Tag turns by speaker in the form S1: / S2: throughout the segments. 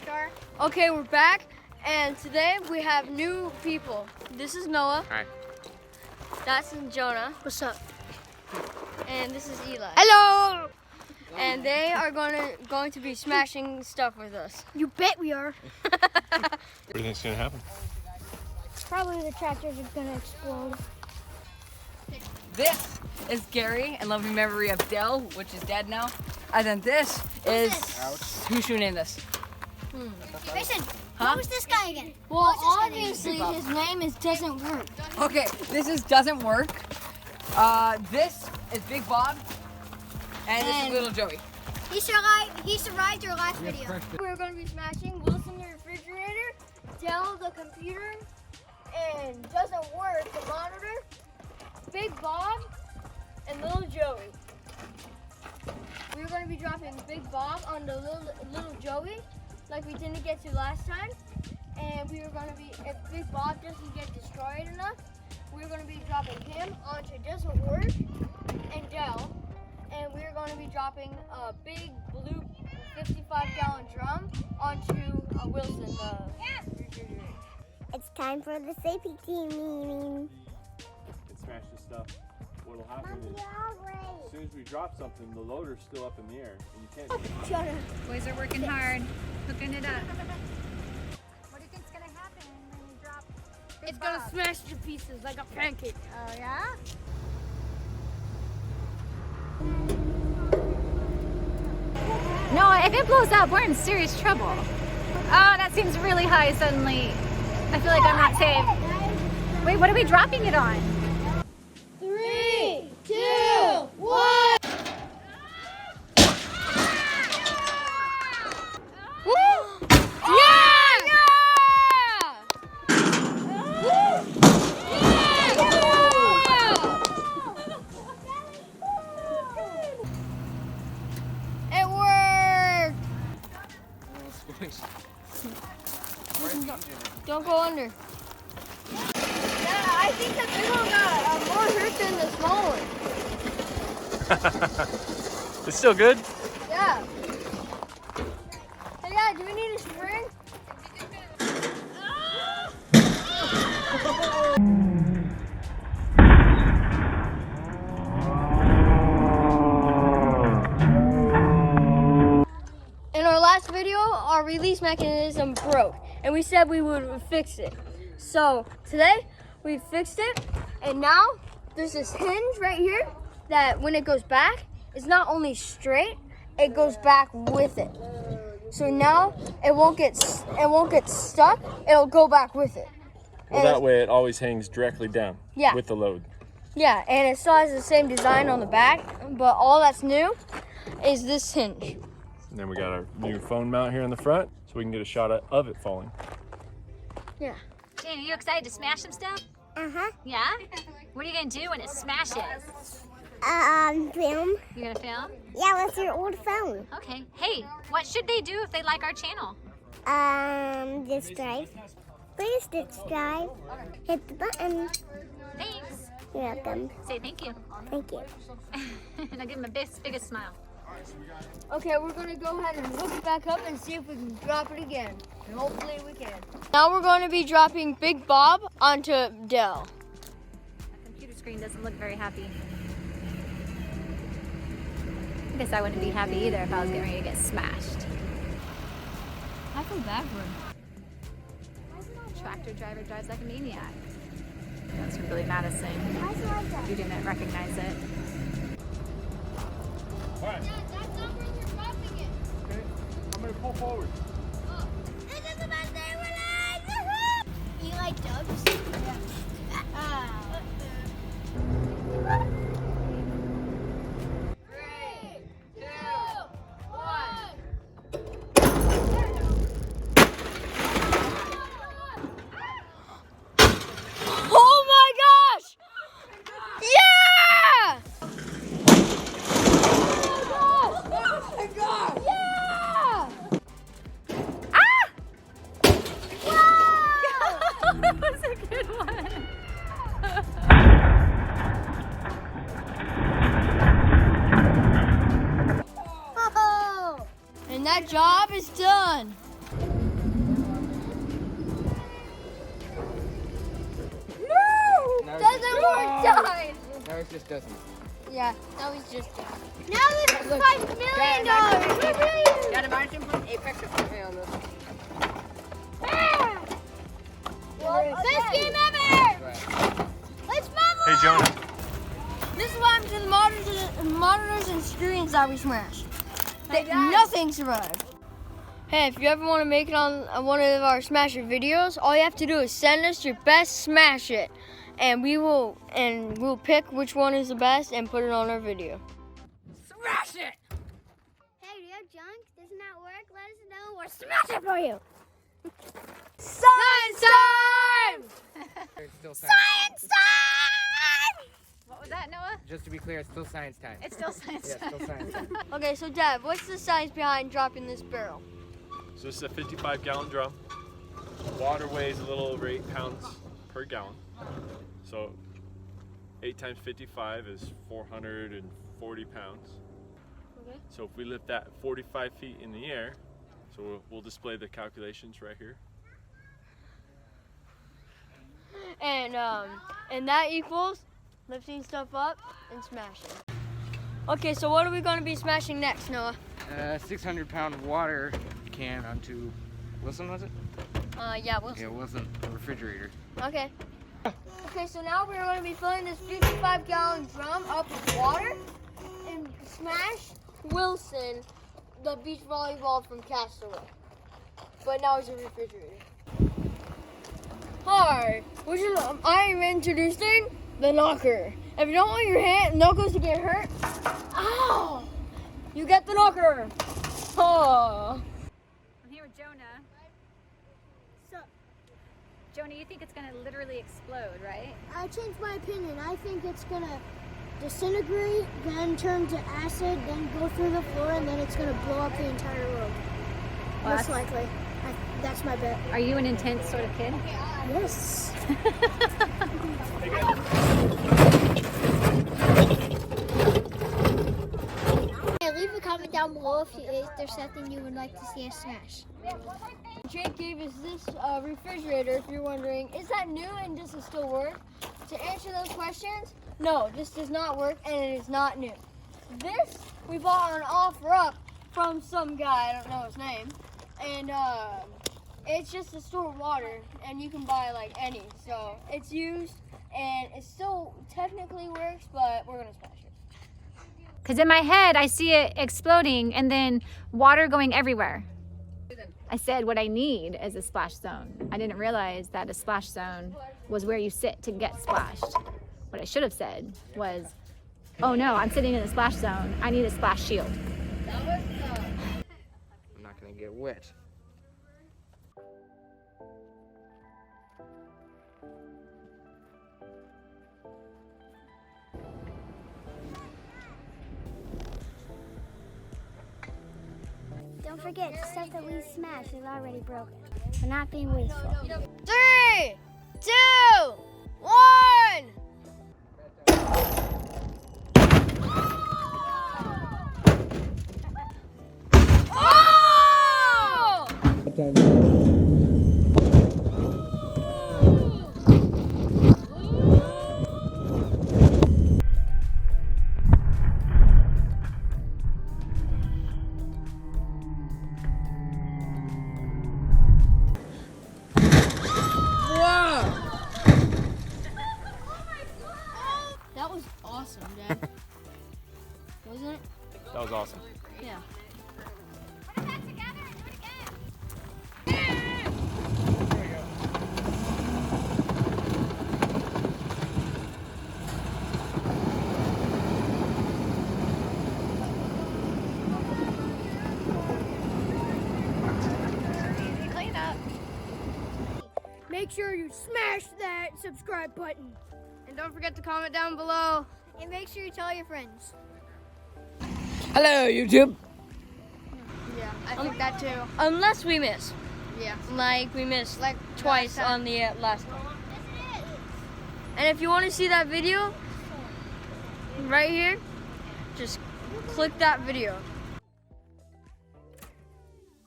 S1: star.
S2: Okay, we're back, and today we have new people. This is Noah.
S3: Hi.
S2: That's Jonah.
S1: What's up?
S2: And this is Eli.
S1: Hello.
S2: And they are going to be smashing stuff with us.
S1: You bet we are.
S3: What do you think's gonna happen?
S1: Probably the tractors are gonna explode.
S4: This is Gary in loving memory of Dell, which is dead now. And then this is who's shooting this?
S1: Mason,
S4: Huh?
S1: who's this guy again?
S2: Well, obviously his name is Doesn't Work.
S4: Okay, this is Doesn't Work. This is Big Bob. And this is Little Joey.
S1: He survived your last video.
S2: We're going to be smashing Wilson the refrigerator, Dell the computer, and Doesn't Work the monitor, Big Bob, and Little Joey. We're going to be dropping Big Bob on the little Joey, like we didn't get to last time. And we were going to be, if Big Bob doesn't get destroyed enough, we're going to be dropping him onto Doesn't Work and Dell. And we're going to be dropping a big blue 55-gallon drum onto Wilson, the refrigerator.
S1: It's time for the safety meeting.
S3: And smash this stuff. What'll happen is, as soon as we drop something, the loader's still up in the air, and you can't.
S5: Boys are working hard, hooking it up. What do you think's gonna happen when you drop Big
S2: It's going to
S5: Bob?
S2: smash to pieces like a pancake.
S5: Oh yeah? No, if it blows up, we're in serious trouble. Oh, that seems really high suddenly. I feel like I'm not safe. Wait, what are we dropping it on?
S2: 3, 2, 1. It worked! Don't go under. Yeah, I think the big one got more hurt than the small one.
S3: It's still good?
S2: Yeah. Hey, yeah, do we need a spring? In our last video, our release mechanism broke, and we said we would fix it. So today, we fixed it, and now there's this hinge right here that when it goes back, it's not only straight, it goes back with it. So now it won't get stuck, it'll go back with it.
S3: Well, that way it always hangs directly down with the load.
S2: Yeah, and it still has the same design on the back, but all that's new is this hinge.
S3: And then we got our new phone mount here in the front, so we can get a shot of it falling.
S2: Yeah.
S5: Jane, are you excited to smash some stuff?
S1: Uh-huh.
S5: Yeah? What are you gonna do when it smashes?
S1: Film.
S5: You gonna film?
S1: Yeah, that's your old phone.
S5: Okay. Hey, what should they do if they like our channel?
S1: Subscribe. Please subscribe. Hit the button.
S5: Thanks.
S1: You're welcome.
S5: Say thank you.
S1: Thank you.
S5: And I'll give them a biggest smile.
S2: Okay, we're gonna go ahead and hook it back up and see if we can drop it again. And hopefully we can. Now we're going to be dropping Big Bob onto Dell.
S5: My computer screen doesn't look very happy. I guess I wouldn't be happy either if I was getting ready to get smashed.
S2: I feel bad for him.
S5: Tractor driver drives like a maniac. That's from Billy Madison.
S1: Why do you like that?
S5: You didn't recognize it.
S3: All right.
S2: That's not where we're dropping it.
S3: Okay, I'm gonna pull forward.
S1: This is the best day of my life! Eli Dubs? Yeah.
S2: Oh my gosh! Yeah! Oh my gosh! Yeah! Ah! Wow!
S5: That was a good one.
S2: And that job is done. died.
S6: No, it just doesn't.
S2: Yeah, now he's just dead.
S1: Now this is $5 million.
S4: Dad, imagine putting Apex for me on this.
S1: Best game ever. Let's move
S3: Hey, Jonah.
S2: This is what happens to the monitors and screens that we smashed. Nothing survived. Hey, if you ever want to make it on one of our Smash It videos, all you have to do is send us your best Smash It, and we'll pick which one is the best and put it on our video.
S4: Smash it!
S1: Hey, do you have junk? Doesn't that work? Let us know. We'll smash it for you.
S2: Science time!
S6: It's still science.
S1: Science time!
S5: What was that, Noah?
S6: Just to be clear, it's still science time.
S5: It's still science
S6: Yeah,
S5: time.
S6: it's still science time.
S2: Okay, so Dad, what's the science behind dropping this barrel?
S3: So this is a 55-gallon drum. Water weighs a little over 8 pounds per gallon. So 8 times 55 is 440 pounds.
S2: Okay.
S3: So if we lift that 45 feet in the air, so we'll display the calculations right here.
S2: And that equals lifting stuff up and smashing. Okay, so what are we going to be smashing next, Noah?
S6: 600-pound water can onto Wilson, was it?
S2: Yeah, Wilson.
S6: Yeah, Wilson, a refrigerator.
S2: Okay. Okay, so now we're going to be filling this 55-gallon drum up with water and smash Wilson, the beach volleyball from Castaway. But now it's a refrigerator. Hi, I am introducing the knocker. If you don't want your knuckles to get hurt, ow, you get the knocker. Oh.
S5: I'm here with Jonah.
S1: So,
S5: Jonah, you think it's going to literally explode, right?
S1: I changed my opinion. I think it's gonna disintegrate, then turn to acid, then go through the floor, and then it's gonna blow up the entire room.
S5: Well,
S1: Most likely. That's my bet.
S5: Are you an intense sort of kid?
S1: Yes. Hey, leave a comment down below if there's something you would like to see us smash.
S2: Jake gave us this refrigerator, if you're wondering. Is that new and does it still work? To answer those questions, no, this does not work and it is not new. This we bought on offer up from some guy, I don't know his name. And it's just to store water and you can buy like any. So it's used and it still technically works, but we're gonna smash it.
S5: Because in my head, I see it exploding and then water going everywhere. I said what I need is a splash zone. I didn't realize that a splash zone was where you sit to get splashed. What I should have said was, oh no, I'm sitting in a splash zone. I need a splash shield.
S6: I'm not gonna get wet.
S1: Don't forget, the stuff that we smashed is already broken. We're not being wasteful.
S2: 3, 2, 1. Oh! That was awesome, Dad. Wasn't it?
S3: That was awesome.
S2: Yeah.
S5: Put it back together and do it again. Clean up.
S1: Make sure you smash that subscribe button.
S2: And don't forget to comment down below.
S1: And make sure you tell your friends.
S4: Hello, YouTube.
S2: Yeah, I think that too. Unless we miss. Yeah. Like we missed like twice on the last one. And if you want to see that video right here, just click that video.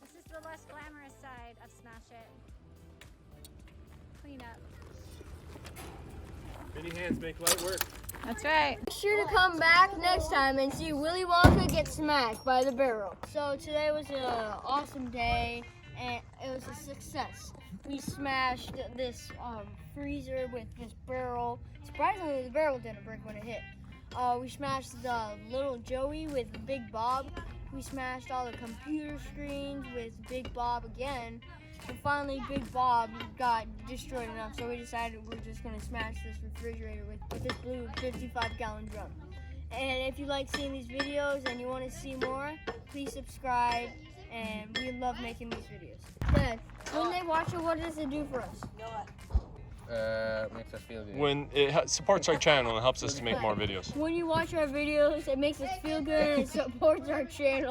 S5: This is the less glamorous side of Smash It. Clean up.
S3: Many hands make light work.
S5: That's right.
S2: Be sure to come back next time and see Willy Wonka get smashed by the barrel. So today was an awesome day and it was a success. We smashed this freezer with this barrel. Surprisingly, the barrel didn't break when it hit. We smashed the little Joey with Big Bob. We smashed all the computer screens with Big Bob again. And finally, Big Bob got destroyed enough, so we decided we're just going to smash this refrigerator with this blue 55-gallon drum. And if you like seeing these videos and you want to see more, please subscribe, and we love making these videos. Dad, when they watch it, what does it do for us?
S6: Makes us feel good.
S3: When it supports our channel and helps us to make more videos.
S2: When you watch our videos, it makes us feel good and it supports our channel.